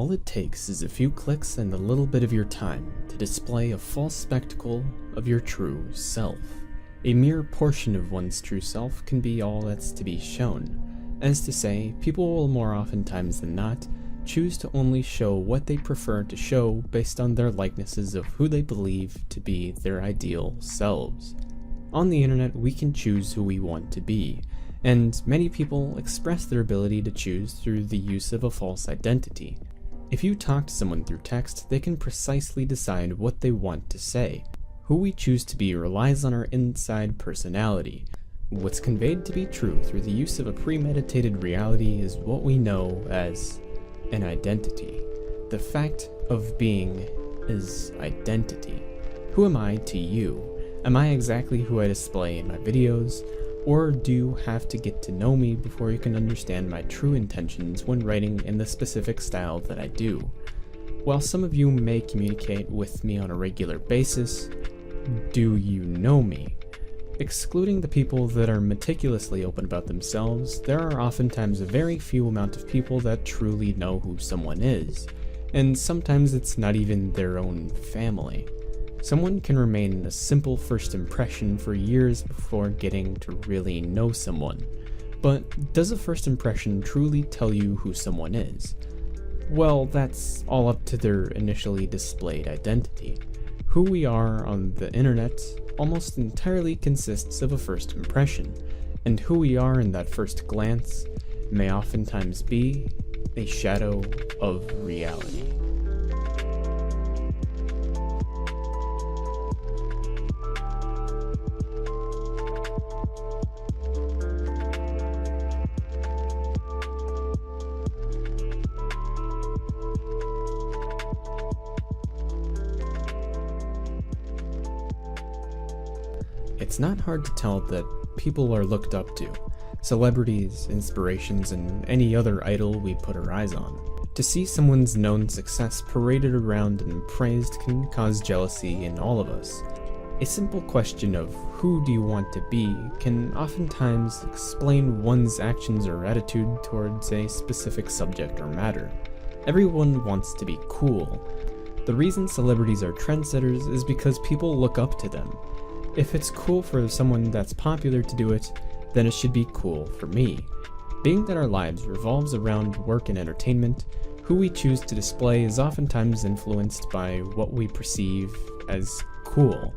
all it takes is a few clicks and a little bit of your time to display a false spectacle of your true self. A mere portion of one's true self can be all that's to be shown. As to say, people will more oftentimes than not choose to only show what they prefer to show based on their likenesses of who they believe to be their ideal selves. On the internet, we can choose who we want to be, and many people express their ability to choose through the use of a false identity. If you talk to someone through text, they can precisely decide what they want to say. Who we choose to be relies on our inside personality. What's conveyed to be true through the use of a premeditated reality is what we know as an identity. The fact of being is identity. Who am I to you? Am I exactly who I display in my videos? Or do you have to get to know me before you can understand my true intentions when writing in the specific style that I do? While some of you may communicate with me on a regular basis, do you know me? Excluding the people that are meticulously open about themselves, there are oftentimes a very few amount of people that truly know who someone is, and sometimes it's not even their own family. Someone can remain a simple first impression for years before getting to really know someone. But does a first impression truly tell you who someone is? Well, that's all up to their initially displayed identity. Who we are on the internet almost entirely consists of a first impression, and who we are in that first glance may oftentimes be a shadow of reality. It's not hard to tell that people are looked up to, celebrities, inspirations, and any other idol we put our eyes on. To see someone's known success paraded around and praised can cause jealousy in all of us. A simple question of who do you want to be can oftentimes explain one's actions or attitude towards a specific subject or matter. Everyone wants to be cool. The reason celebrities are trendsetters is because people look up to them. If it's cool for someone that's popular to do it, then it should be cool for me. Being that our lives revolves around work and entertainment, who we choose to display is oftentimes influenced by what we perceive as cool.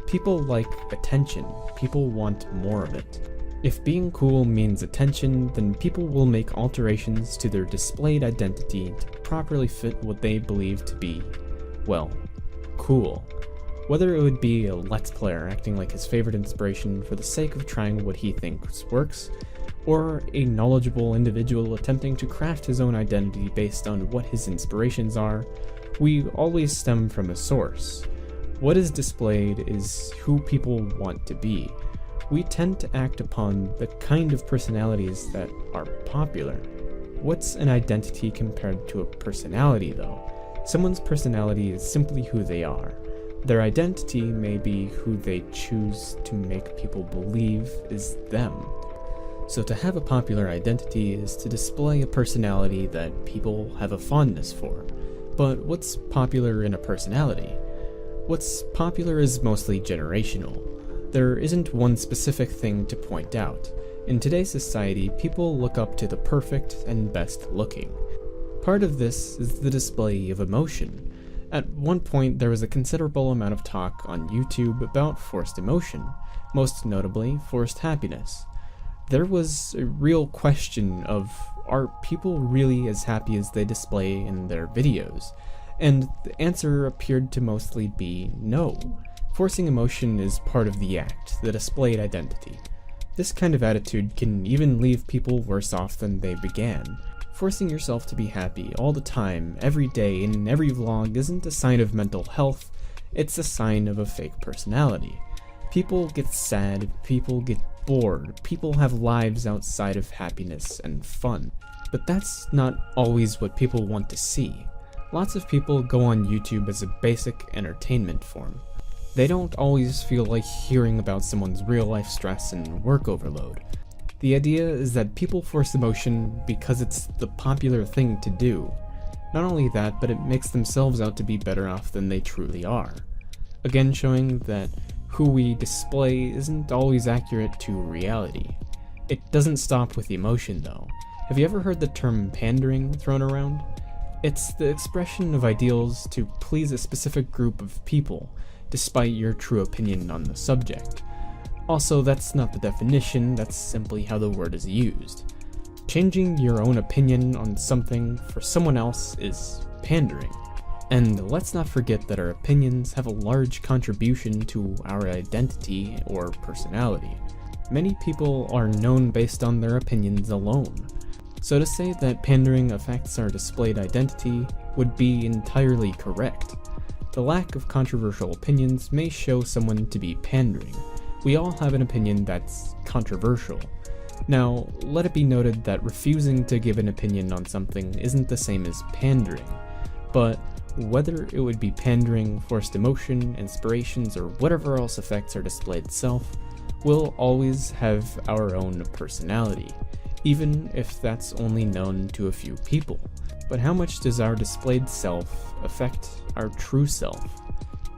People like attention. People want more of it. If being cool means attention, then people will make alterations to their displayed identity to properly fit what they believe to be, well, cool. Whether it would be a Let's Player acting like his favorite inspiration for the sake of trying what he thinks works, or a knowledgeable individual attempting to craft his own identity based on what his inspirations are, we always stem from a source. What is displayed is who people want to be. We tend to act upon the kind of personalities that are popular. What's an identity compared to a personality, though? Someone's personality is simply who they are. Their identity may be who they choose to make people believe is them. So to have a popular identity is to display a personality that people have a fondness for. But what's popular in a personality? What's popular is mostly generational. There isn't one specific thing to point out. In today's society, people look up to the perfect and best looking. Part of this is the display of emotion. At one point, there was a considerable amount of talk on YouTube about forced emotion, most notably forced happiness. There was a real question of, are people really as happy as they display in their videos? And the answer appeared to mostly be no. Forcing emotion is part of the act, the displayed identity. This kind of attitude can even leave people worse off than they began. Forcing yourself to be happy all the time, every day, in every vlog isn't a sign of mental health, it's a sign of a fake personality. People get sad, people get bored, people have lives outside of happiness and fun. But that's not always what people want to see. Lots of people go on YouTube as a basic entertainment form. They don't always feel like hearing about someone's real-life stress and work overload. The idea is that people force emotion because it's the popular thing to do. Not only that, but it makes themselves out to be better off than they truly are. Again, showing that who we display isn't always accurate to reality. It doesn't stop with emotion though. Have you ever heard the term pandering thrown around? It's the expression of ideals to please a specific group of people, despite your true opinion on the subject. Also, that's not the definition, that's simply how the word is used. Changing your own opinion on something for someone else is pandering. And let's not forget that our opinions have a large contribution to our identity or personality. Many people are known based on their opinions alone. So to say that pandering affects our displayed identity would be entirely correct. The lack of controversial opinions may show someone to be pandering. We all have an opinion that's controversial. Now, let it be noted that refusing to give an opinion on something isn't the same as pandering, but whether it would be pandering, forced emotion, inspirations, or whatever else affects our displayed self, we'll always have our own personality, even if that's only known to a few people. But how much does our displayed self affect our true self?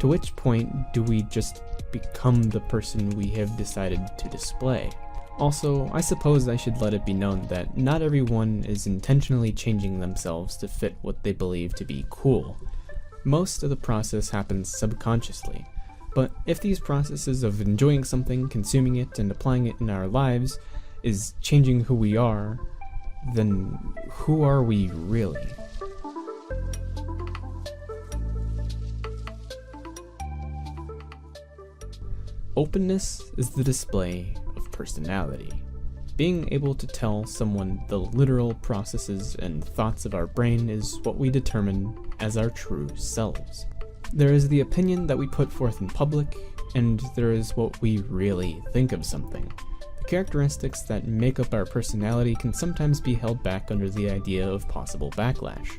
To which point do we just become the person we have decided to display? Also, I suppose I should let it be known that not everyone is intentionally changing themselves to fit what they believe to be cool. Most of the process happens subconsciously, but if these processes of enjoying something, consuming it, and applying it in our lives is changing who we are, then who are we really? Openness is the display of personality. Being able to tell someone the literal processes and thoughts of our brain is what we determine as our true selves. There is the opinion that we put forth in public, and there is what we really think of something. The characteristics that make up our personality can sometimes be held back under the idea of possible backlash.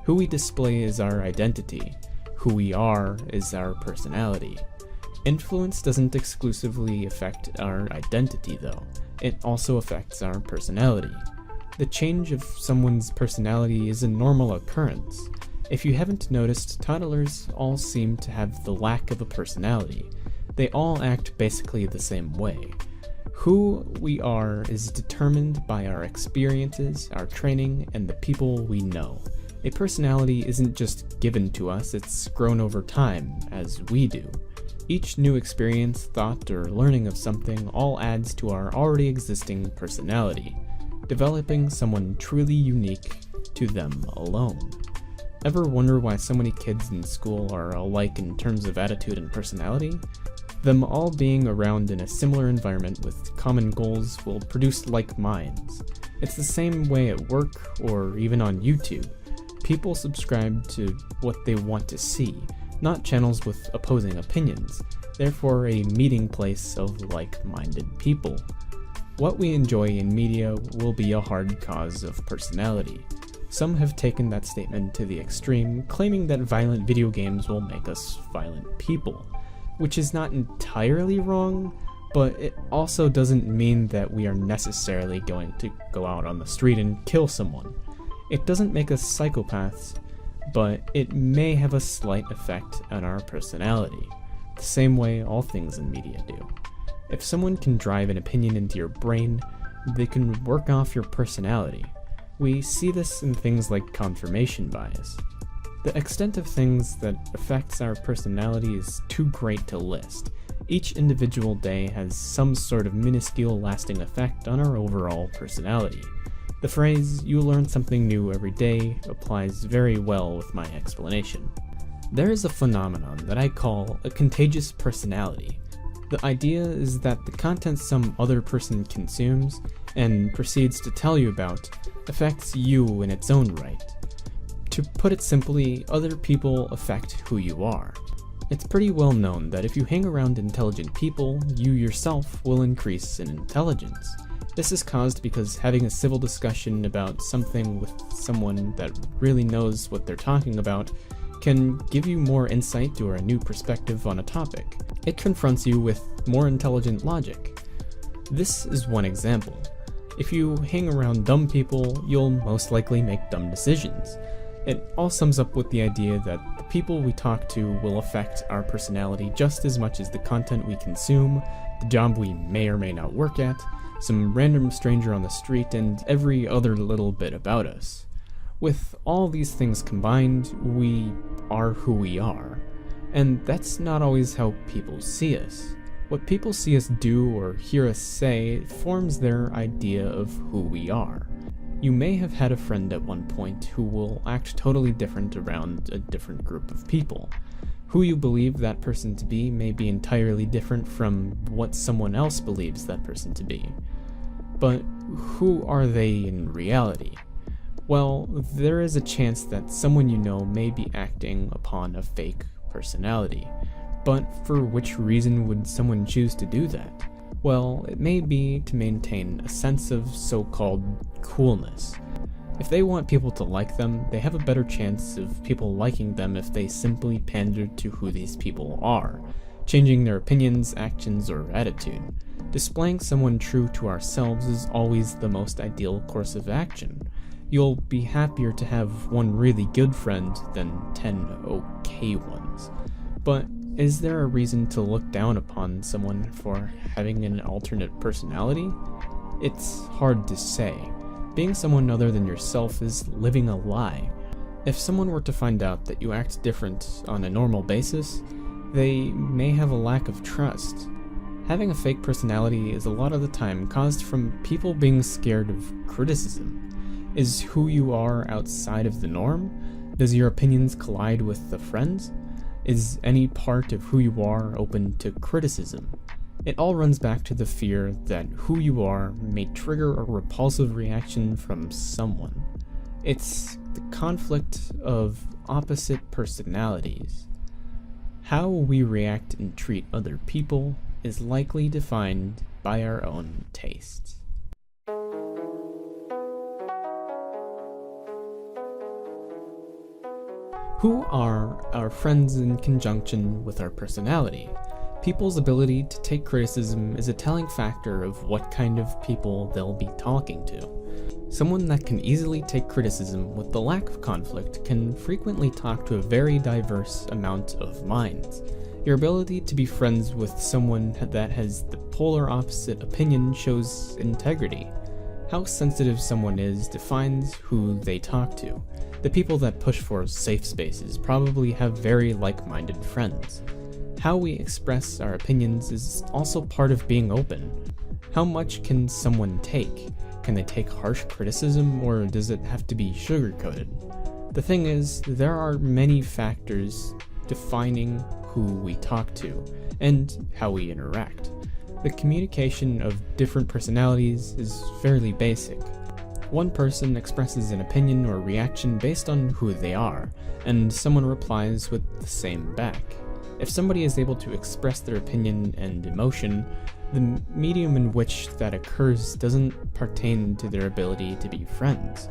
Who we display is our identity. Who we are is our personality. Influence doesn't exclusively affect our identity though. It also affects our personality. The change of someone's personality is a normal occurrence. If you haven't noticed, toddlers all seem to have the lack of a personality. They all act basically the same way. Who we are is determined by our experiences, our training, and the people we know. A personality isn't just given to us, it's grown over time, as we do. Each new experience, thought, or learning of something all adds to our already existing personality, developing someone truly unique to them alone. Ever wonder why so many kids in school are alike in terms of attitude and personality? Them all being around in a similar environment with common goals will produce like minds. It's the same way at work or even on YouTube. People subscribe to what they want to see, not channels with opposing opinions, therefore a meeting place of like-minded people. What we enjoy in media will be a hard cause of personality. Some have taken that statement to the extreme, claiming that violent video games will make us violent people, which is not entirely wrong, but it also doesn't mean that we are necessarily going to go out on the street and kill someone. It doesn't make us psychopaths, but it may have a slight effect on our personality, the same way all things in media do. If someone can drive an opinion into your brain, they can work off your personality. We see this in things like confirmation bias. The extent of things that affects our personality is too great to list. Each individual day has some sort of minuscule lasting effect on our overall personality. The phrase, "you learn something new every day," applies very well with my explanation. There is a phenomenon that I call a contagious personality. The idea is that the content some other person consumes and proceeds to tell you about affects you in its own right. To put it simply, other people affect who you are. It's pretty well known that if you hang around intelligent people, you yourself will increase in intelligence. This is caused because having a civil discussion about something with someone that really knows what they're talking about can give you more insight or a new perspective on a topic. It confronts you with more intelligent logic. This is one example. If you hang around dumb people, you'll most likely make dumb decisions. It all sums up with the idea that the people we talk to will affect our personality just as much as the content we consume, the job we may or may not work at, some random stranger on the street, and every other little bit about us. With all these things combined, we are who we are. And that's not always how people see us. What people see us do or hear us say forms their idea of who we are. You may have had a friend at one point who will act totally different around a different group of people. Who you believe that person to be may be entirely different from what someone else believes that person to be. But who are they in reality? Well, there is a chance that someone you know may be acting upon a fake personality. But for which reason would someone choose to do that? Well, it may be to maintain a sense of so-called coolness. If they want people to like them, they have a better chance of people liking them if they simply pander to who these people are, changing their opinions, actions, or attitude. Displaying someone true to ourselves is always the most ideal course of action. You'll be happier to have one really good friend than 10 okay ones. But is there a reason to look down upon someone for having an alternate personality? It's hard to say. Being someone other than yourself is living a lie. If someone were to find out that you act different on a normal basis, they may have a lack of trust. Having a fake personality is a lot of the time caused from people being scared of criticism. Is who you are outside of the norm? Does your opinions collide with a friend's? Is any part of who you are open to criticism? It all runs back to the fear that who you are may trigger a repulsive reaction from someone. It's the conflict of opposite personalities. How we react and treat other people is likely defined by our own tastes. Who are our friends in conjunction with our personality? People's ability to take criticism is a telling factor of what kind of people they'll be talking to. Someone that can easily take criticism with the lack of conflict can frequently talk to a very diverse amount of minds. Your ability to be friends with someone that has the polar opposite opinion shows integrity. How sensitive someone is defines who they talk to. The people that push for safe spaces probably have very like-minded friends. How we express our opinions is also part of being open. How much can someone take? Can they take harsh criticism, or does it have to be sugar-coated? The thing is, there are many factors defining who we talk to, and how we interact. The communication of different personalities is fairly basic. One person expresses an opinion or reaction based on who they are, and someone replies with the same back. If somebody is able to express their opinion and emotion, the medium in which that occurs doesn't pertain to their ability to be friends.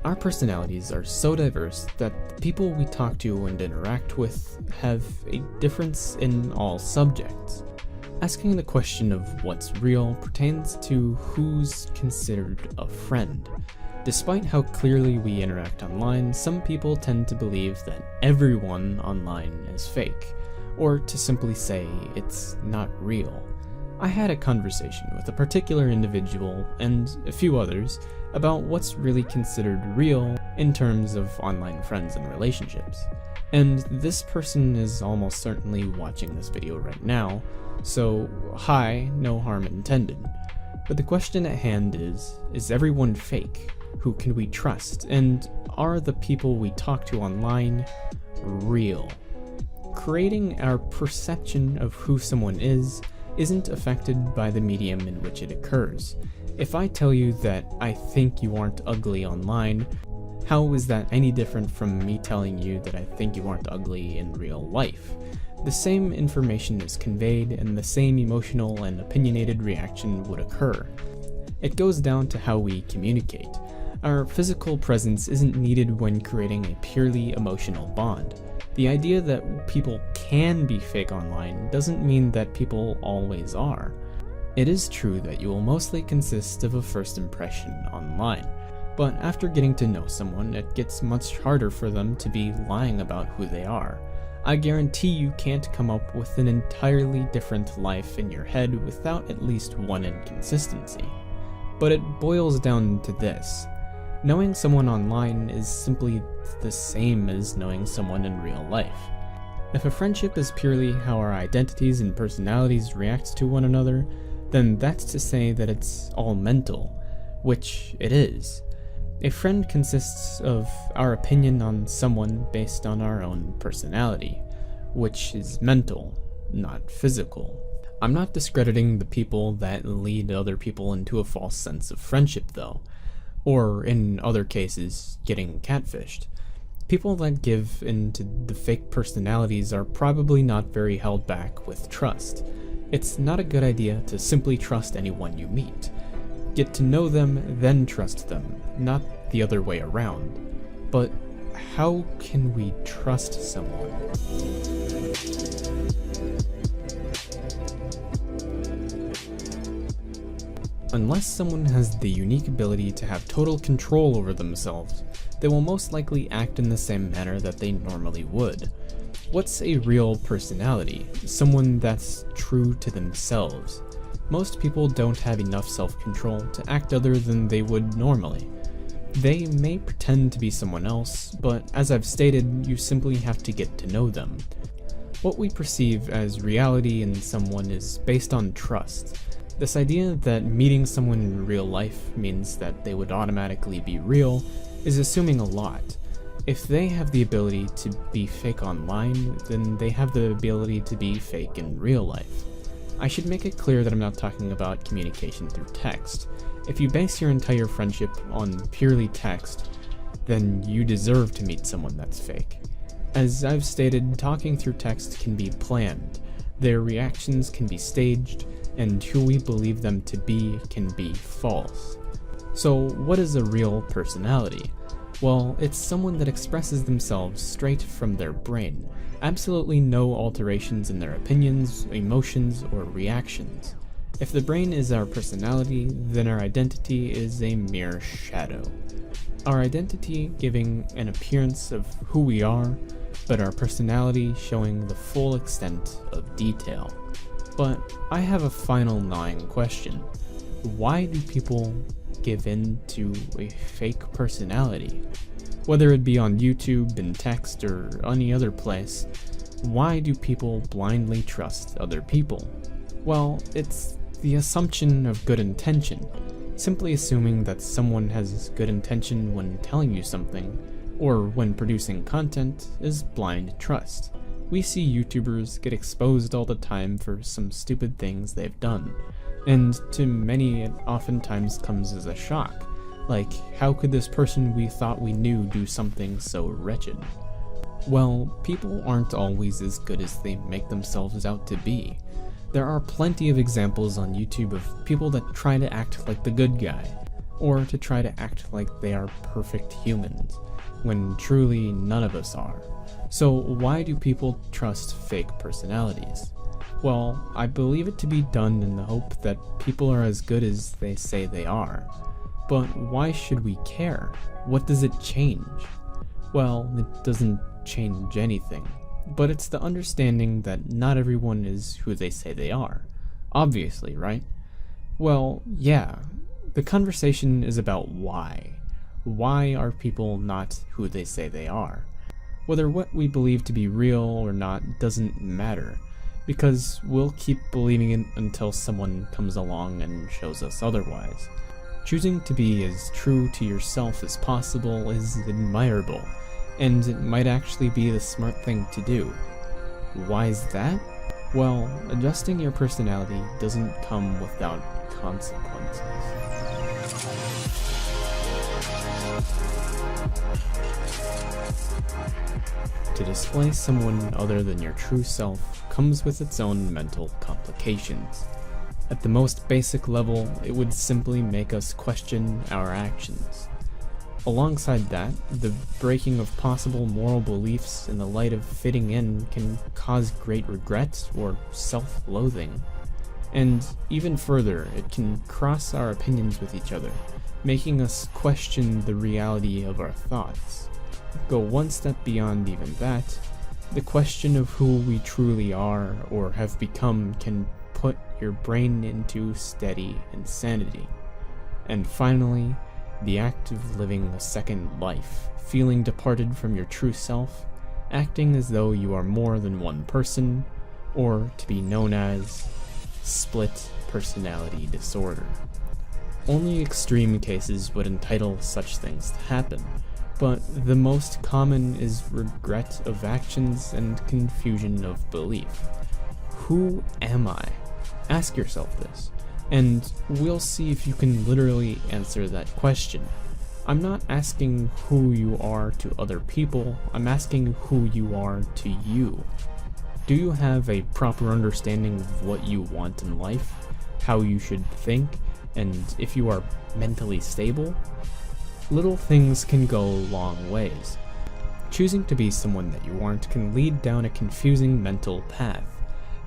Our personalities are so diverse that the people we talk to and interact with have a difference in all subjects. Asking the question of what's real pertains to who's considered a friend. Despite how clearly we interact online, some people tend to believe that everyone online is fake, or to simply say it's not real. I had a conversation with a particular individual and a few others about what's really considered real in terms of online friends and relationships. And this person is almost certainly watching this video right now, so hi, no harm intended. But the question at hand is everyone fake? Who can we trust? And are the people we talk to online real? Creating our perception of who someone isn't affected by the medium in which it occurs. If I tell you that I think you aren't ugly online, how is that any different from me telling you that I think you aren't ugly in real life? The same information is conveyed and the same emotional and opinionated reaction would occur. It goes down to how we communicate. Our physical presence isn't needed when creating a purely emotional bond. The idea that people can be fake online doesn't mean that people always are. It is true that you will mostly consist of a first impression online. But after getting to know someone, it gets much harder for them to be lying about who they are. I guarantee you can't come up with an entirely different life in your head without at least one inconsistency. But it boils down to this. Knowing someone online is simply the same as knowing someone in real life. If a friendship is purely how our identities and personalities react to one another, then that's to say that it's all mental, which it is. A friend consists of our opinion on someone based on our own personality, which is mental, not physical. I'm not discrediting the people that lead other people into a false sense of friendship though, or in other cases, getting catfished. People that give into the fake personalities are probably not very held back with trust. It's not a good idea to simply trust anyone you meet. Get to know them, then trust them, not the other way around. But how can we trust someone? Unless someone has the unique ability to have total control over themselves, they will most likely act in the same manner that they normally would. What's a real personality? Someone that's true to themselves. Most people don't have enough self-control to act other than they would normally. They may pretend to be someone else, but as I've stated, you simply have to get to know them. What we perceive as reality in someone is based on trust. This idea that meeting someone in real life means that they would automatically be real is assuming a lot. If they have the ability to be fake online, then they have the ability to be fake in real life. I should make it clear that I'm not talking about communication through text. If you base your entire friendship on purely text, then you deserve to meet someone that's fake. As I've stated, talking through text can be planned, their reactions can be staged, and who we believe them to be can be false. So what is a real personality? Well, it's someone that expresses themselves straight from their brain. Absolutely no alterations in their opinions, emotions, or reactions. If the brain is our personality, then our identity is a mere shadow. Our identity giving an appearance of who we are, but our personality showing the full extent of detail. But I have a final gnawing question. Why do people give in to a fake personality? Whether it be on YouTube, in text, or any other place, why do people blindly trust other people? Well, it's the assumption of good intention. Simply assuming that someone has good intention when telling you something, or when producing content, is blind trust. We see YouTubers get exposed all the time for some stupid things they've done, and to many it oftentimes comes as a shock. Like, how could this person we thought we knew do something so wretched? Well, people aren't always as good as they make themselves out to be. There are plenty of examples on YouTube of people that try to act like the good guy, or to try to act like they are perfect humans, when truly none of us are. So why do people trust fake personalities? Well, I believe it to be done in the hope that people are as good as they say they are. But why should we care? What does it change? Well, it doesn't change anything, but it's the understanding that not everyone is who they say they are. Obviously, right? Well, yeah, the conversation is about why. Why are people not who they say they are? Whether what we believe to be real or not doesn't matter, because we'll keep believing it until someone comes along and shows us otherwise. Choosing to be as true to yourself as possible is admirable, and it might actually be the smart thing to do. Why is that? Well, adjusting your personality doesn't come without consequences. To display someone other than your true self comes with its own mental complications. At the most basic level, it would simply make us question our actions. Alongside that, the breaking of possible moral beliefs in the light of fitting in can cause great regret or self-loathing. And even further, it can cross our opinions with each other, making us question the reality of our thoughts. Go one step beyond even that, the question of who we truly are or have become can put your brain into steady insanity. And finally, the act of living a second life, feeling departed from your true self, acting as though you are more than one person, or to be known as split personality disorder. Only extreme cases would entitle such things to happen, but the most common is regret of actions and confusion of belief. Who am I? Ask yourself this, and we'll see if you can literally answer that question. I'm not asking who you are to other people, I'm asking who you are to you. Do you have a proper understanding of what you want in life, how you should think, and if you are mentally stable? Little things can go long ways. Choosing to be someone that you aren't can lead down a confusing mental path.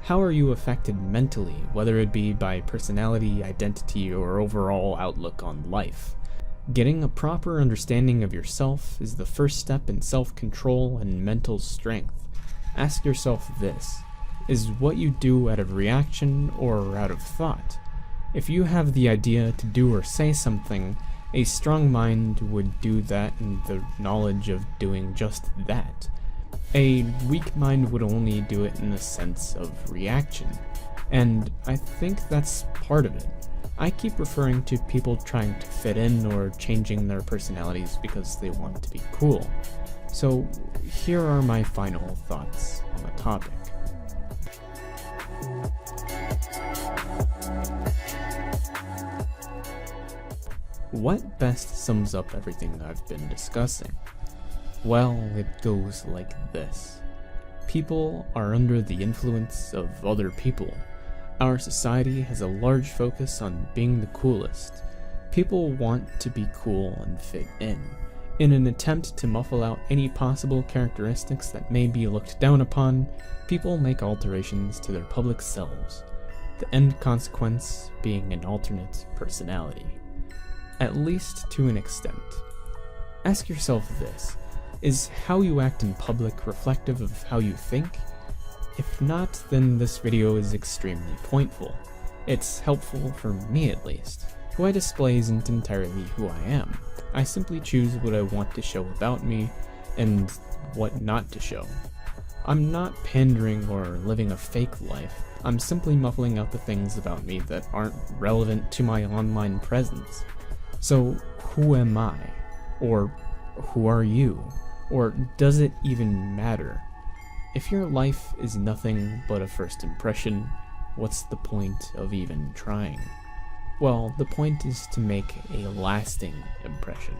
How are you affected mentally, whether it be by personality, identity, or overall outlook on life? Getting a proper understanding of yourself is the first step in self-control and mental strength. Ask yourself this: is what you do out of reaction or out of thought? If you have the idea to do or say something, a strong mind would do that in the knowledge of doing just that. A weak mind would only do it in the sense of reaction, and I think that's part of it. I keep referring to people trying to fit in or changing their personalities because they want to be cool. So here are my final thoughts on the topic. What best sums up everything I've been discussing? Well, it goes like this. People are under the influence of other people. Our society has a large focus on being the coolest. People want to be cool and fit in. In an attempt to muffle out any possible characteristics that may be looked down upon, people make alterations to their public selves, the end consequence being an alternate personality. At least to an extent. Ask yourself this: is how you act in public reflective of how you think? If not, then this video is extremely pointful. It's helpful for me at least. Who I display isn't entirely who I am. I simply choose what I want to show about me and what not to show. I'm not pandering or living a fake life. I'm simply muffling out the things about me that aren't relevant to my online presence. So who am I? Or who are you? Or does it even matter? If your life is nothing but a first impression, what's the point of even trying? Well, the point is to make a lasting impression.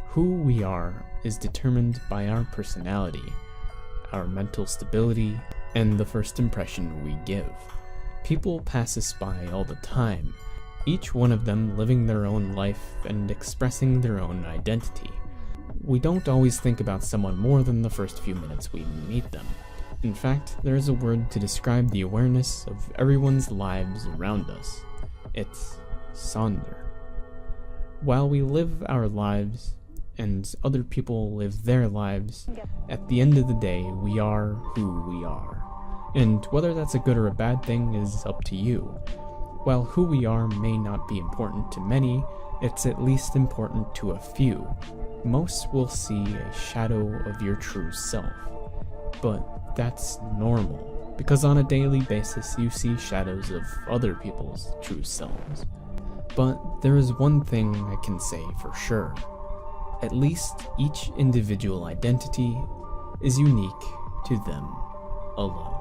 Who we are is determined by our personality, our mental stability, and the first impression we give. People pass us by all the time, each one of them living their own life and expressing their own identity. We don't always think about someone more than the first few minutes we meet them. In fact, there is a word to describe the awareness of everyone's lives around us. It's sonder. While we live our lives, and other people live their lives, at the end of the day, we are who we are. And whether that's a good or a bad thing is up to you. While who we are may not be important to many, it's at least important to a few. Most will see a shadow of your true self. But that's normal, because on a daily basis you see shadows of other people's true selves. But there is one thing I can say for sure. At least each individual identity is unique to them alone.